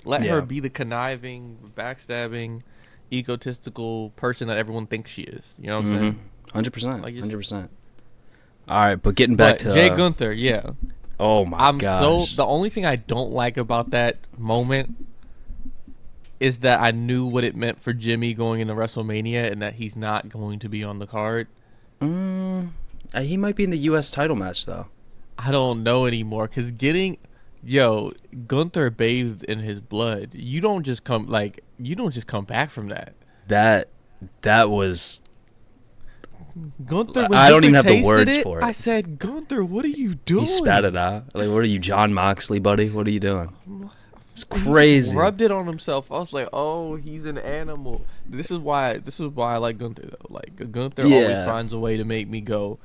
Let Yeah. her be the conniving, backstabbing, egotistical person that everyone thinks she is. You know what I'm Mm-hmm. saying? 100%. Like, just 100%. All right, but getting back but to Jay Gunther, yeah. oh my I'm so gosh. the only thing I don't like about that moment is that I knew what it meant for Jimmy going into WrestleMania and that he's not going to be on the card. Mm, he might be in the U.S. title match though. I don't know anymore because Gunther bathed in his blood. You don't just come back from that. That that was Gunther, when I don't Gunther even have the tasted words it, for I it. said, Gunther, what are you He spat doing? it out. Like, what are you, John Moxley, buddy? What are you doing? It's He just crazy. rubbed it on himself. I was like, oh, he's an animal. This is why I like Gunther though. Like Gunther always Yeah. finds a way to make me go,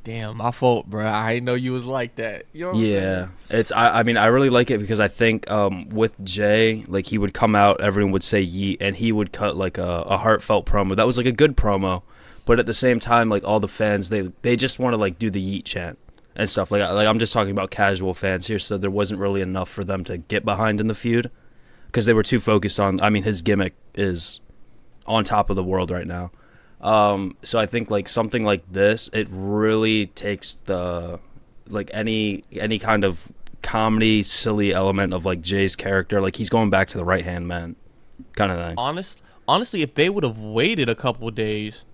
damn, my fault, bro. I didn't know you was like that. You know what I'm Yeah, saying? it's I mean I really like it because I think with Jay, like he would come out, everyone would say yeet, and he would cut like a heartfelt promo that was like a good promo, but at the same time like all the fans they just want to like do the yeet chant and stuff like I'm just talking about casual fans here, so there wasn't really enough for them to get behind in the feud because they were too focused on. I mean his gimmick is on top of the world right now. So I think like something like this, it really takes the like any kind of comedy, silly element of like Jay's character. Like he's going back to the right hand man, kind of thing. Honestly, if they would have waited a couple days,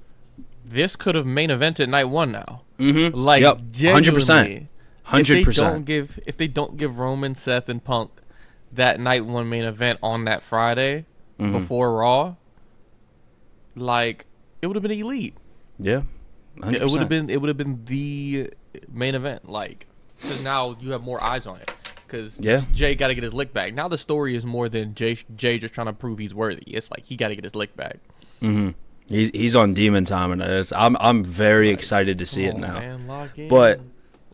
this could have main evented night one now. Mm-hmm. Like Yep. 100%. genuinely, if they don't 100%. give Roman, Seth, and Punk that night one main event on that Friday Mm-hmm. before Raw, like it would have been elite. Yeah. It would have 100%. been the main event. Like, because now you have more eyes on it. Because Yeah. Jay got to get his lick back. Now the story is more than Jay just trying to prove he's worthy. It's like he got to get his lick back. Mm-hmm. He's on demon time, and I'm very Like, excited to see it come on, now. man, lock in. But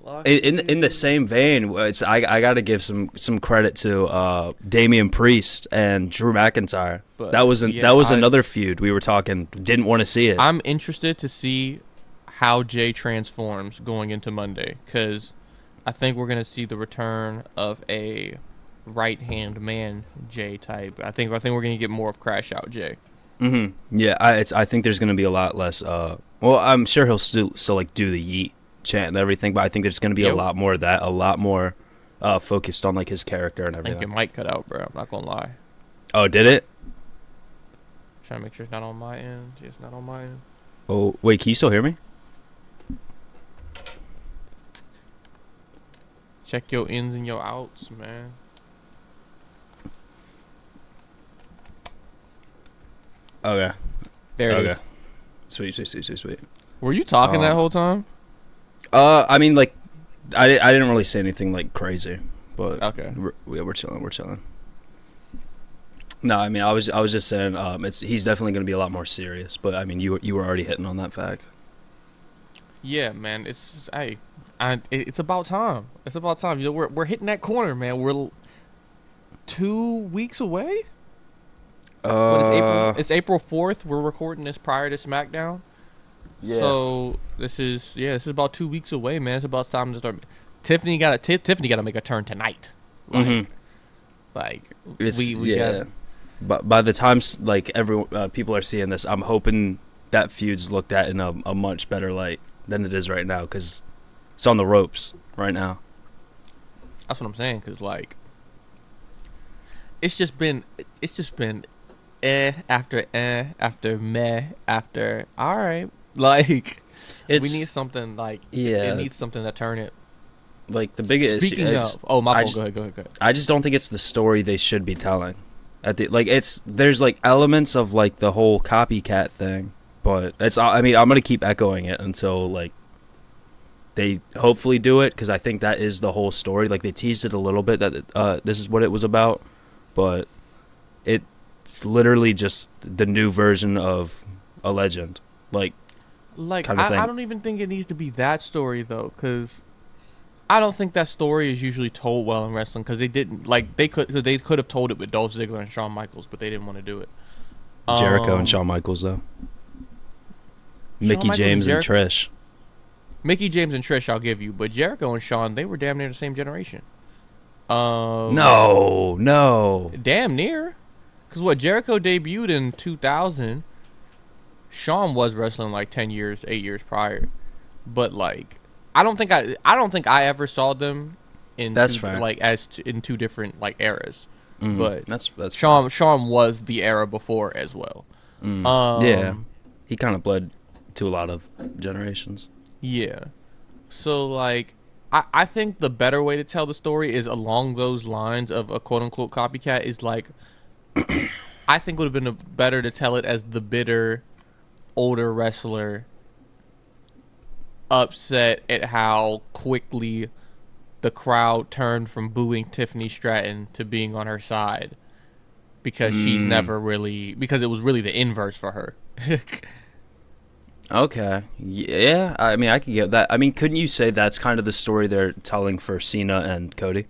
Lock in the same vein, I got to give some credit to Damian Priest and Drew McIntyre. But, That was yeah, that was another feud we were talking. Didn't want to see it. I'm interested to see how Jay transforms going into Monday, because I think we're gonna see the return of a right hand man Jay type. I think we're gonna get more of Crash Out Jay. Yeah, I think there's gonna be a lot less. Well, I'm sure he'll still like do the yeet chant and everything, but I think there's gonna be a Yep. lot more of that, a lot more focused on like his character and I think it everything. might cut out, bro. I'm not gonna lie. Oh, did it? Trying to make sure it's not on my end. It's not on my end. Oh, wait, can you still hear me? Check your ins and your outs, man. Okay. There it Okay. is. Sweet. Were you talking that Um, whole time? I mean, like, I didn't really say anything like crazy, but Okay. we're chilling. We're chilling. No, I mean, I was just saying, he's definitely gonna be a lot more serious. But I mean, you were already hitting on that fact. Yeah, man. It's about time. It's about time. You know, we're hitting that corner, man. We're 2 weeks away. What is April? It's April 4th. We're recording this prior to SmackDown. Yeah. So this is about 2 weeks away, man. It's about time to start. Tiffany got to make a turn tonight. Like, Mhm. like It's we yeah. got. But by the time like everyone people are seeing this, I'm hoping that feud's looked at in a much better light than it is right now, because it's on the ropes right now. That's what I'm saying. Cause like, it's just been after meh after all right. Like, we need something like it needs something to turn it. like the biggest. Speaking of, oh my I fault. just, Go ahead. I just don't think it's the story they should be telling. There's like elements of like the whole copycat thing, but I mean I'm gonna keep echoing it until like they hopefully do it, because I think that is the whole story. Like they teased it a little bit that this is what it was about, but it's literally just the new version of a legend, like Like, kind of thing. I don't even think it needs to be that story though, because I don't think that story is usually told well in wrestling. Because they didn't they could have told it with Dolph Ziggler and Shawn Michaels, but they didn't want to do it. Jericho and Shawn Michaels though. Mickey Michaels James and Jericho- Trish. Mickey James and Trish, I'll give you, but Jericho and Shawn, they were damn near the same generation. No, no. Damn near. Because what Jericho debuted in 2000, Shawn was wrestling like 10 years, 8 years prior. But like, I don't think I ever saw them in That's two fair. like in two different like eras. But That's fair. Shawn was the era before as well. Yeah, Um, he kind of bled to a lot of generations. yeah. So like, I think the better way to tell the story is along those lines of a quote unquote copycat is like, I think would have been better to tell it as the bitter older wrestler upset at how quickly the crowd turned from booing Tiffany Stratton to being on her side because she's Mm, never really because it was really the inverse for her. okay. Yeah, I mean, I could get that. I mean, couldn't you say that's kind of the story they're telling for Cena and Cody?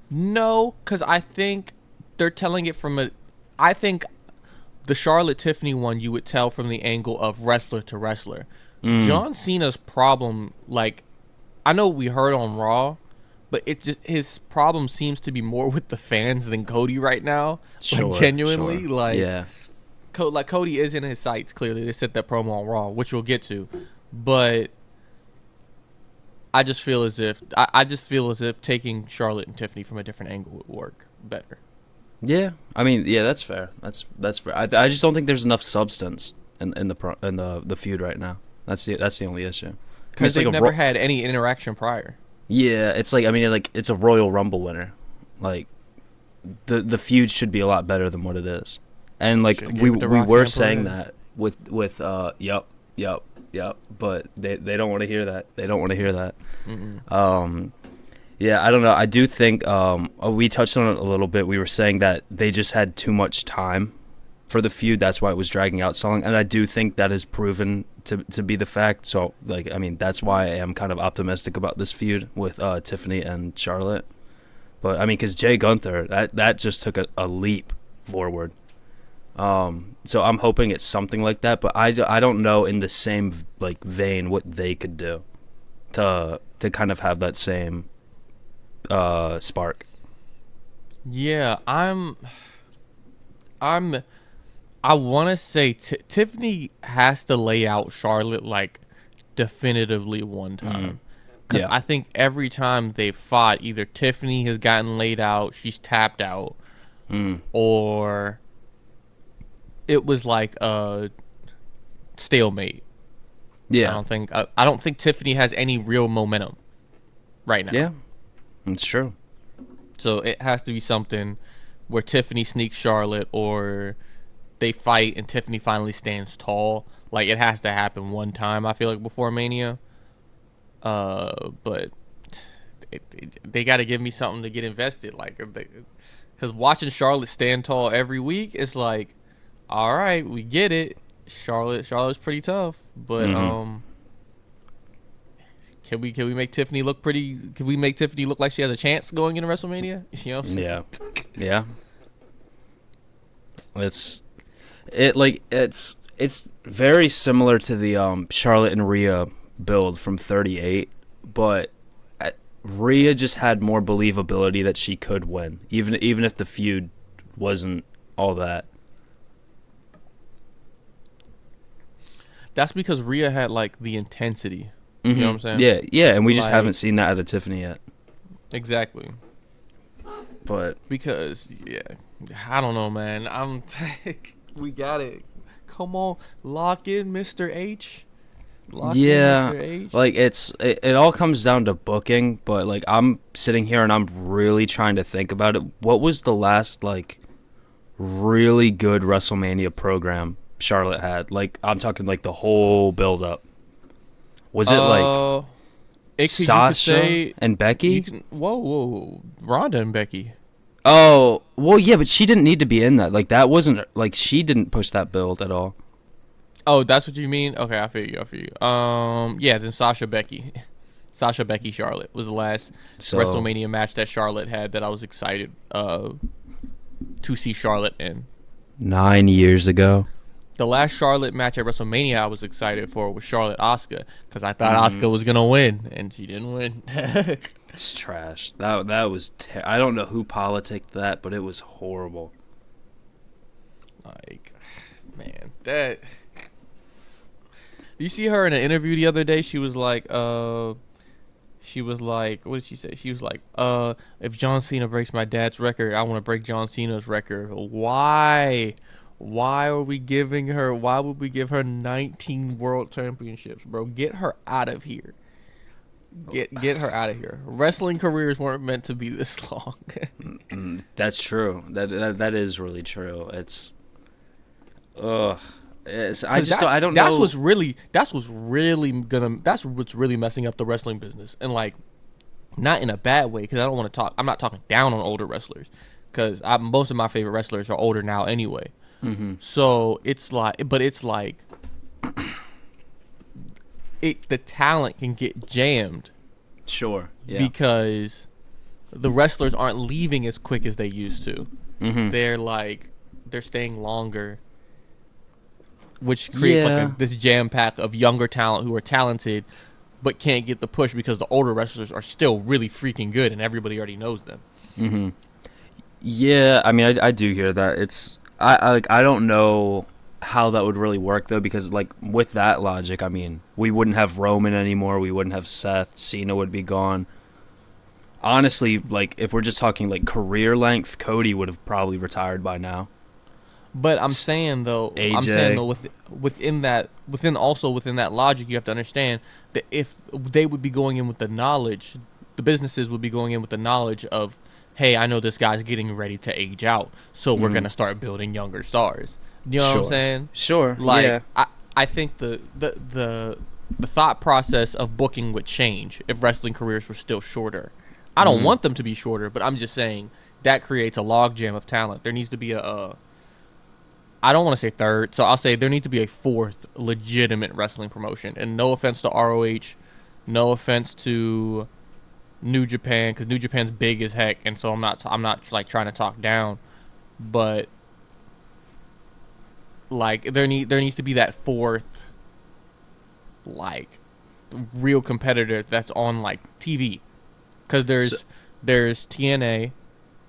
No, because I think they're telling it from a. I think the Charlotte Tiffany one you would tell from the angle of wrestler to wrestler. Mm, John Cena's problem, like, I know we heard on Raw, but it just his problem seems to be more with the fans than Cody right now. Like sure, genuinely, sure. like, Yeah. like Cody is in his sights. Clearly, they set that promo on Raw, which we'll get to, but I just feel as if I just feel as if taking Charlotte and Tiffany from a different angle would work better. Yeah, I mean, yeah, that's fair. That's fair. I just don't think there's enough substance in the feud right now. That's the only issue. I mean, Because it's like they've a never had any interaction prior. yeah, it's like I mean, like it's a Royal Rumble winner. Like the feud should be a lot better than what it is. And like Should've gave we it to we were Roxanne saying Perez. that with yep, but they don't want to hear that. They don't want to hear that. Mm-mm. Yeah, I don't know. I do think we touched on it a little bit. We were saying that they just had too much time for the feud. That's why it was dragging out so long. And I do think that is proven to be the fact. So, like, I mean, that's why I am kind of optimistic about this feud with Tiffany and Charlotte. But, I mean, because Jey Gunther, that just took a leap forward. So I'm hoping it's something like that. But I don't know in the same, like, vein what they could do to kind of have that same spark. Yeah, I'm. I want to say Tiffany has to lay out Charlotte like definitively one time. Because Yeah. I think every time they fought, either Tiffany has gotten laid out, she's tapped out, Mm. or it was like a stalemate. Yeah. I don't think Tiffany has any real momentum right now. Yeah. It's true. So it has to be something where Tiffany sneaks Charlotte, or they fight and Tiffany finally stands tall. Like it has to happen one time. I feel like before Mania. But they got to give me something to get invested. Like, because watching Charlotte stand tall every week, it's like, all right, we get it. Charlotte's pretty tough, but Mm-hmm. can we make Tiffany look pretty? Can we make Tiffany look like she has a chance going into WrestleMania? You know what I'm saying? Yeah. Yeah. It's very similar to the Charlotte and Rhea build from 38, but Rhea just had more believability that she could win, even if the feud wasn't all that. That's because Rhea had like the intensity. You know what I'm saying? Yeah, yeah, and we just Like, haven't seen that out of Tiffany yet. exactly. But Because yeah, I don't know, man. We got it. Come on, lock in Mr. H. Lock in yeah, Mr. H. like it all comes down to booking. But like I'm sitting here and I'm really trying to think about it. What was the last like really good WrestleMania program Charlotte had? Like I'm talking like the whole build up. Was it like you could Sasha say and Becky? whoa, Ronda and Becky. Oh, well, yeah, but she didn't need to be in that. Like that wasn't like she didn't push that build at all. Oh, that's what you mean? Okay, I feel you. Yeah, then Sasha Becky. Sasha Becky Charlotte was the last So WrestleMania match that Charlotte had that I was excited to see Charlotte in. 9 years ago. The last Charlotte match at WrestleMania I was excited for was Charlotte Asuka because I thought Asuka was gonna win and she didn't win. It's trash. That was. I don't know who politicked that, but it was horrible. Like, man, that. You see her in an interview the other day? She was like, what did she say? She was like, if John Cena breaks my dad's record, I want to break John Cena's record. Why? Why are we giving her? Why would we give her 19 world championships, bro? Get her out of here. Get her out of here. Wrestling careers weren't meant to be this long. That's true. That is really true. It's. Ugh. I just I don't that's know. that's what's really messing up the wrestling business, and like, not in a bad way, because I don't want to talk. I'm not talking down on older wrestlers, because most of my favorite wrestlers are older now anyway. Mm-hmm. So it's like, but it's like, the talent can get jammed. Sure. Yeah. Because the wrestlers aren't leaving as quick as they used to. Mm-hmm. They're staying longer, which creates this jam pack of younger talent who are talented but can't get the push because the older wrestlers are still really freaking good and everybody already knows them. Mm-hmm. Yeah, I mean, I do hear that. I don't know how that would really work though, because like with that logic, I mean, we wouldn't have Roman anymore. We wouldn't have Seth. Cena would be gone. Honestly, like if we're just talking like career length, Cody would have probably retired by now. But I'm saying though, within that logic, you have to understand that if they would be going in with the knowledge, the businesses would be going in with the knowledge of, hey, I know this guy's getting ready to age out, so we're gonna start building younger stars. You know what I'm saying? Sure. Like, yeah. I think the thought process of booking would change if wrestling careers were still shorter. I don't want them to be shorter, but I'm just saying that creates a logjam of talent. There needs to be I don't want to say third, so I'll say there needs to be a fourth legitimate wrestling promotion. And no offense to ROH, no offense to New Japan, because New Japan's big as heck, and so I'm not like trying to talk down, but like there needs to be that fourth, like, real competitor that's on like TV, because there's TNA,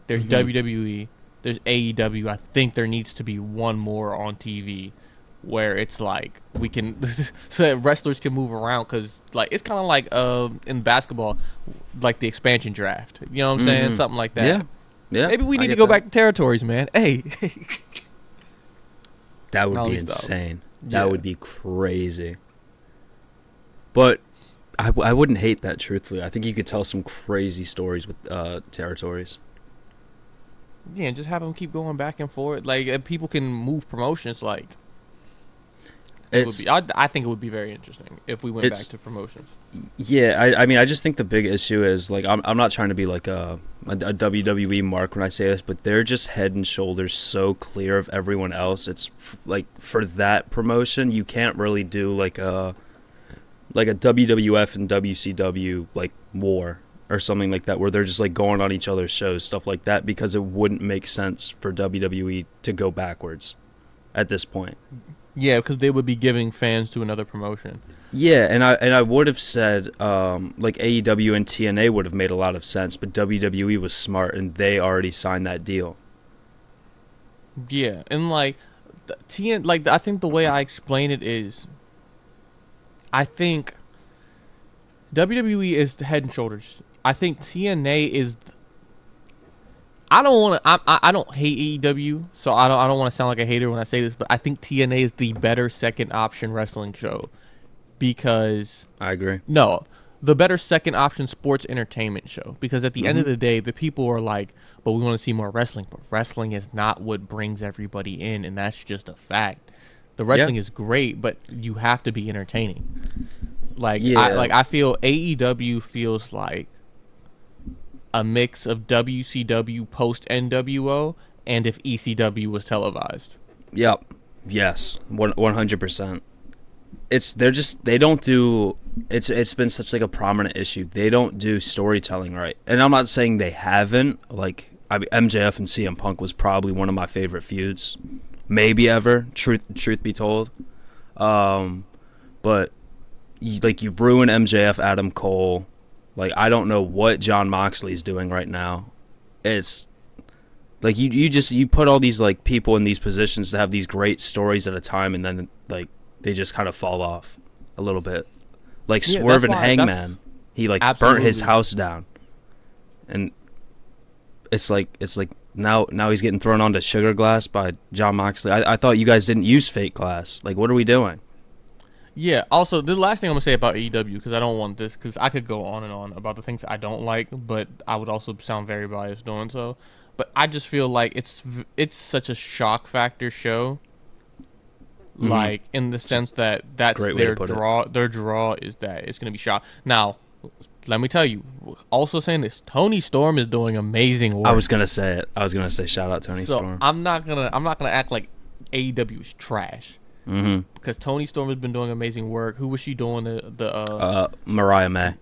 there's WWE. There's AEW. I think there needs to be one more on TV where it's like we can so that wrestlers can move around, because like it's kind of like in basketball, like the expansion draft. You know what I'm saying? Something like that. Yeah. Yeah. Maybe we need to go back to territories, man. Hey. That would be insane. That would be crazy. But I wouldn't hate that, truthfully. I think you could tell some crazy stories with territories. Yeah, and just have them keep going back and forth. Like, people can move promotions. Like, I think it would be very interesting if we went back to promotions. Yeah, I mean, I just think the big issue is, like, I'm not trying to be like a WWE mark when I say this, but they're just head and shoulders so clear of everyone else. It's like, for that promotion, you can't really do like a WWF and WCW like war or something like that, where they're just like going on each other's shows, stuff like that, because it wouldn't make sense for WWE to go backwards at this point. Yeah, because they would be giving fans to another promotion. Yeah, and I would have said like AEW and TNA would have made a lot of sense, but WWE was smart and they already signed that deal. Yeah, and like I think the way I explain it is, I think WWE is the head and shoulders. I think TNA is. I don't hate AEW, so I don't want to sound like a hater when I say this, but I think TNA is the better second option wrestling show, because I agree. No, the better second option sports entertainment show, because at the end of the day, the people are like, but we want to see more wrestling, but wrestling is not what brings everybody in, and that's just a fact. The wrestling is great, but you have to be entertaining. Like, I feel AEW feels like a mix of WCW post NWO and if ECW was televised. Yep. Yes. 100%. They don't do. It's been such like a prominent issue. They don't do storytelling right, and I'm not saying they haven't. Like, MJF and CM Punk was probably one of my favorite feuds, maybe ever. Truth be told, but you ruin MJF, Adam Cole. Like, I don't know what John Moxley's doing right now. It's like you put all these like people in these positions to have these great stories at a time, and then like they just kind of fall off a little bit. Like Yeah, Swerve and Hangman, he like burnt his absolutely. house down, and it's like now he's getting thrown onto sugar glass by John Moxley. I thought you guys didn't use fake glass. Like, what are we doing? Yeah. Also, the last thing I'm gonna say about AEW, because I don't want this, because I could go on and on about the things I don't like, but I would also sound very biased doing so. But I just feel like it's such a shock factor show, Mm-hmm. like in the It's a sense that that's great way to their put it. draw. Their draw is that it's gonna be shock. Now, let me tell you. Also saying this, Tony Storm is doing amazing I work. was gonna say it. I was gonna say shout out Tony So Storm. I'm not gonna act like AEW is trash, Mm-hmm. because Tony Storm has been doing amazing work. Who was she doing the Mariah May.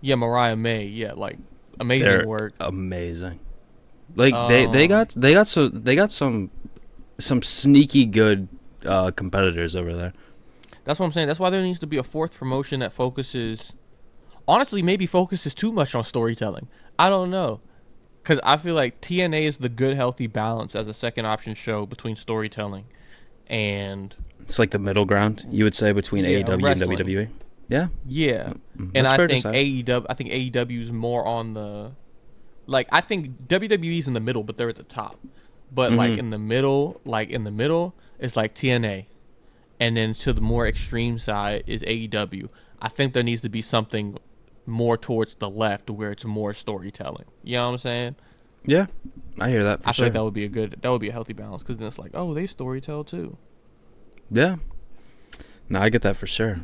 yeah, Mariah May, yeah, like amazing They're work. amazing. Like Um they got some sneaky good competitors over there. that's what I'm saying. That's why there needs to be a fourth promotion that focuses, honestly, maybe focuses too much on storytelling. I don't know. Cuz I feel like TNA is the good healthy balance as a second option show between storytelling and It's like the middle ground, you would say, between yeah, AEW and wrestling. WWE. Yeah, Yeah. And that's I fair to think say. AEW is more on the, like, I think WWE's in the middle, but they're at the top. But Hmm. like in the middle is like TNA, and then to the more extreme side is AEW. I think there needs to be something more towards the left where it's more storytelling. You know what I'm saying? Yeah, I hear that for I feel like sure. that would be a healthy balance, because then it's like, oh, they storytell too. Yeah, no, I get that for sure.